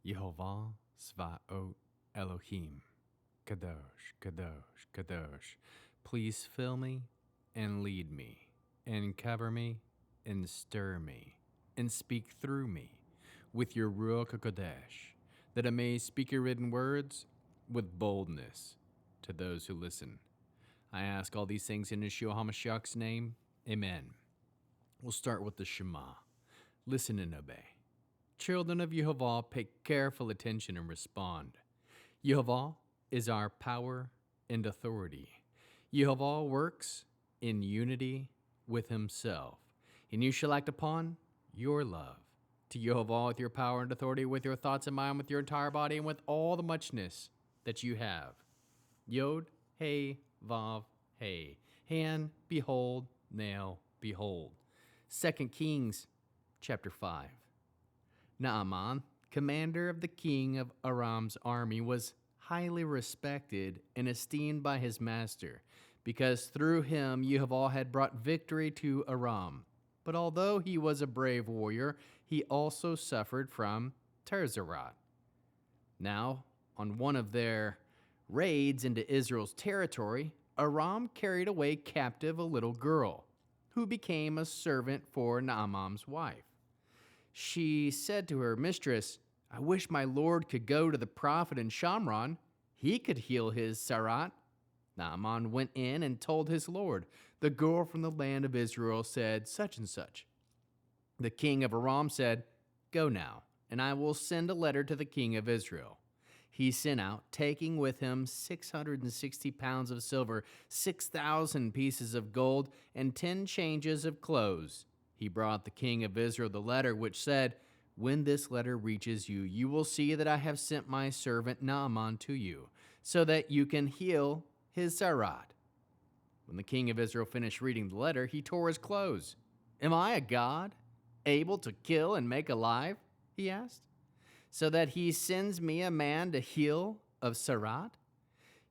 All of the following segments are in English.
Yehova Svaot Elohim, Kadosh, Kadosh, Kadosh. Please fill me and lead me, and cover me and stir me, and speak through me with your Ruach HaKodesh, that I may speak your written words with boldness to those who listen. I ask all these things in Yeshua HaMashiach's name. Amen. We'll start with the Shema. Listen and obey. Children of Yehova, pay careful attention and respond. Yehova is our power and authority. Yehova works in unity with himself, and you shall act upon your love to Yehova with your power and authority, with your thoughts and mind, with your entire body, and with all the muchness that you have. Yod, Hey, Vav, Hey. Hand, behold, now, behold. 2 Kings chapter 5. Naaman, commander of the king of Aram's army, was highly respected and esteemed by his master, because through him Yehova had brought victory to Aram. But although he was a brave warrior, he also suffered from Terzarat. Now, on one of their raids into Israel's territory, Aram carried away captive a little girl, who became a servant for Naaman's wife. She said to her mistress, I wish my lord could go to the prophet in Shamron. He could heal his sarat. Naaman went in and told his lord, the girl from the land of Israel said such and such. The king of Aram said, Go now, and I will send a letter to the king of Israel. He sent out, taking with him 660 pounds of silver, 6,000 pieces of gold, and 10 changes of clothes. He brought the king of Israel the letter, which said, When this letter reaches you, you will see that I have sent my servant Naaman to you, so that you can heal his sarat. When the king of Israel finished reading the letter, he tore his clothes. Am I a god, able to kill and make alive? He asked. So that he sends me a man to heal of sarat?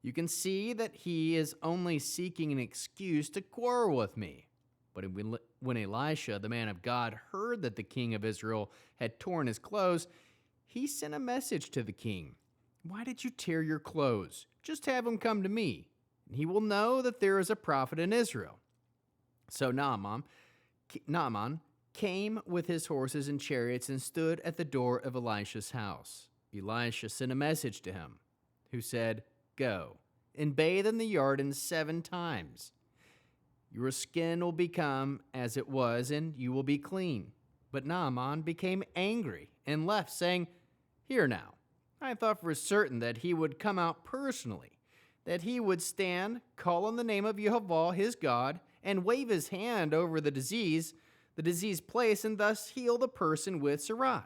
You can see that he is only seeking an excuse to quarrel with me. But when Elisha, the man of God, heard that the king of Israel had torn his clothes, he sent a message to the king. Why did you tear your clothes? Just have him come to me, and he will know that there is a prophet in Israel. So Naaman came with his horses and chariots and stood at the door of Elisha's house. Elisha sent a message to him, who said, Go and bathe in the Jordan 7 times. Your skin will become as it was, and you will be clean. But Naaman became angry and left, saying, Here now, I thought for certain that he would come out personally, that he would stand, call on the name of Yehova, his God, and wave his hand over the diseased place, and thus heal the person with sarat.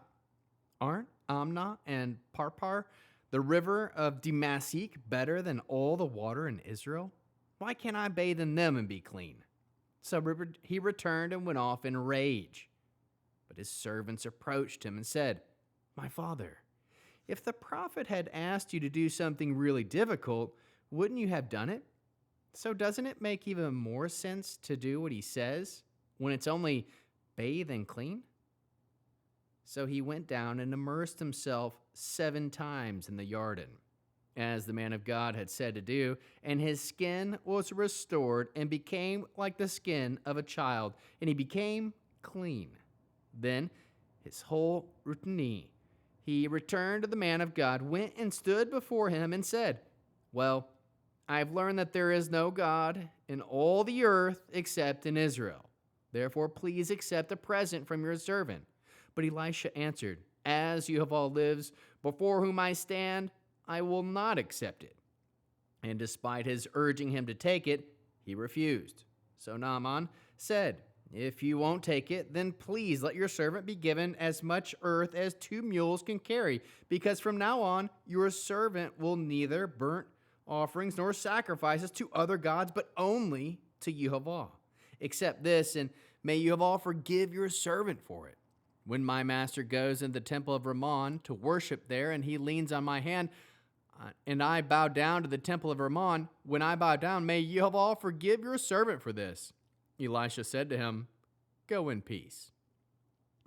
Aren't Amna and Parpar, the river of Damascus, better than all the water in Israel? Why can't I bathe in them and be clean? So he returned and went off in rage. But his servants approached him and said, My father, if the prophet had asked you to do something really difficult, wouldn't you have done it? So doesn't it make even more sense to do what he says when it's only bathe and clean? So he went down and immersed himself 7 times in the Jordan, as the man of God had said to do, and his skin was restored and became like the skin of a child, and he became clean. Then his whole routine, he returned to the man of God, went and stood before him and said, Well, I've learned that there is no God in all the earth except in Israel. Therefore, please accept a present from your servant. But Elisha answered, As Yehova lives, before whom I stand, I will not accept it. And despite his urging him to take it, he refused. So Naaman said, If you won't take it, then please let your servant be given as much earth as 2 mules can carry, because from now on your servant will neither burnt offerings nor sacrifices to other gods, but only to Yehova. Accept this, and may Yehova forgive your servant for it. When my master goes in the temple of Rimmon to worship there, and he leans on my hand, and I bow down to the temple of Rimmon, when I bow down, may Yehova forgive your servant for this. Elisha said to him, Go in peace.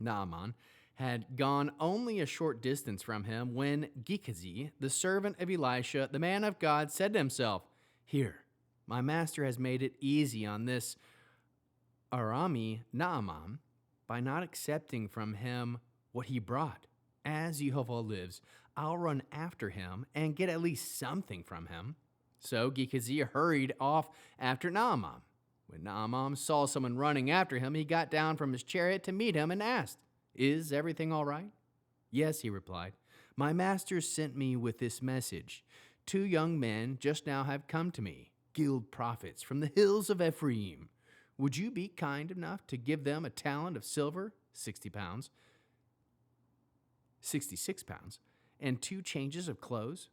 Naaman had gone only a short distance from him when Gehazi, the servant of Elisha, the man of God, said to himself, "Here, my master has made it easy on this Arami Naaman by not accepting from him what he brought. As Yehova lives, I'll run after him and get at least something from him." So Gehazi hurried off after Naaman. When Naaman saw someone running after him, he got down from his chariot to meet him and asked, "Is everything all right?" "Yes," he replied. "My master sent me with this message. 2 young men just now have come to me, guild prophets from the hills of Ephraim. Would you be kind enough to give them a talent of silver, 60 pounds, 66 pounds, and 2 changes of clothes?"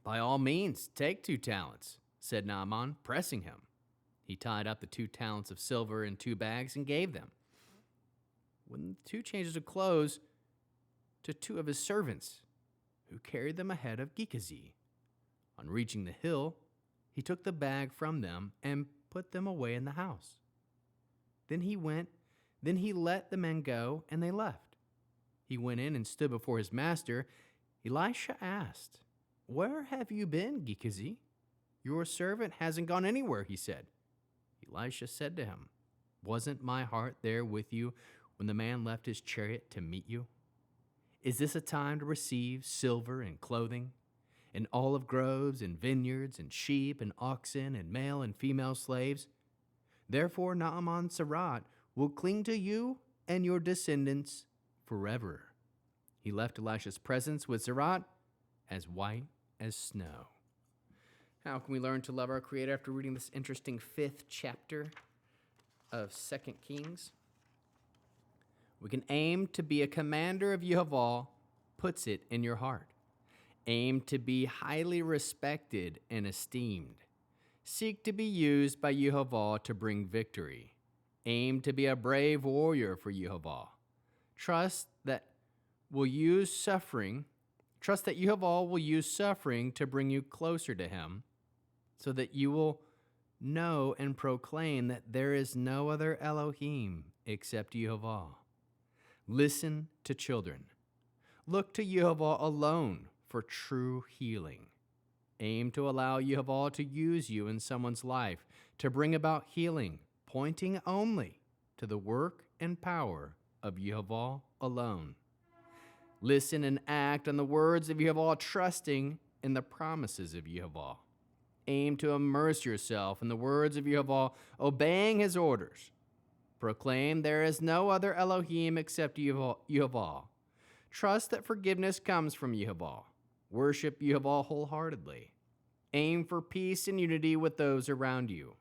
"By all means, take 2 talents," said Naaman, pressing him. He tied up the 2 talents of silver in 2 bags and gave them, with 2 changes of clothes, to 2 of his servants, who carried them ahead of Gehazi. On reaching the hill, he took the bag from them and put them away in the house. Then he let the men go, and they left. He went in and stood before his master. Elisha asked, "Where have you been, Gehazi?" "Your servant hasn't gone anywhere," he said. Elisha said to him, "Wasn't my heart there with you when the man left his chariot to meet you? Is this a time to receive silver and clothing, and olive groves and vineyards and sheep and oxen and male and female slaves? Therefore Naaman Sarat will cling to you and your descendants forever." He left Elisha's presence with Sarat as white as snow. How can we learn to love our Creator after reading this interesting 5th chapter of 2 Kings? We can aim to be a commander of Yehova, puts it in your heart. Aim to be highly respected and esteemed. Seek to be used by Yehova to bring victory. Aim to be a brave warrior for Yehova. Trust that Yehova will use suffering to bring you closer to Him, so that you will know and proclaim that there is no other Elohim except Yehova. Listen to children. Look to Yehova alone for true healing. Aim to allow Yehova to use you in someone's life to bring about healing, pointing only to the work and power of Yehova alone. Listen and act on the words of Yehova, trusting in the promises of Yehova. Aim to immerse yourself in the words of Yehova, obeying His orders. Proclaim there is no other Elohim except Yehova. Trust that forgiveness comes from Yehova. Worship Yehova wholeheartedly. Aim for peace and unity with those around you.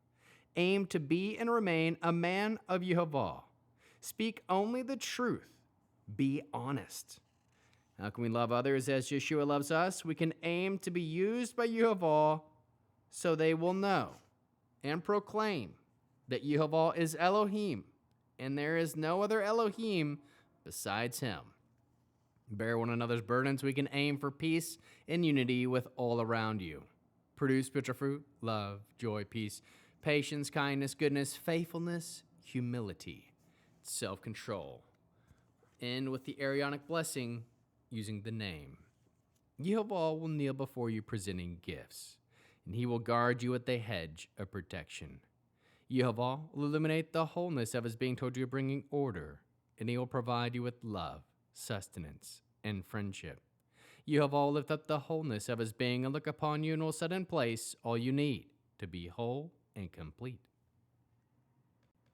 Aim to be and remain a man of Yehova. Speak only the truth. Be honest. How can we love others as Yeshua loves us? We can aim to be used by Yehova so they will know and proclaim that Yehova is Elohim, and there is no other Elohim besides Him. Bear one another's burdens. We can aim for peace and unity with all around you. Produce spiritual fruit, love, joy, peace, patience, kindness, goodness, faithfulness, humility, self-control. End with the Aaronic blessing using the name. Yehova will kneel before you presenting gifts, and He will guard you with a hedge of protection. Yehova will illuminate the wholeness of His being toward you, bringing order, and He will provide you with love, sustenance, and friendship. Yehova will lift up the wholeness of His being and look upon you and will set in place all you need to be whole and complete.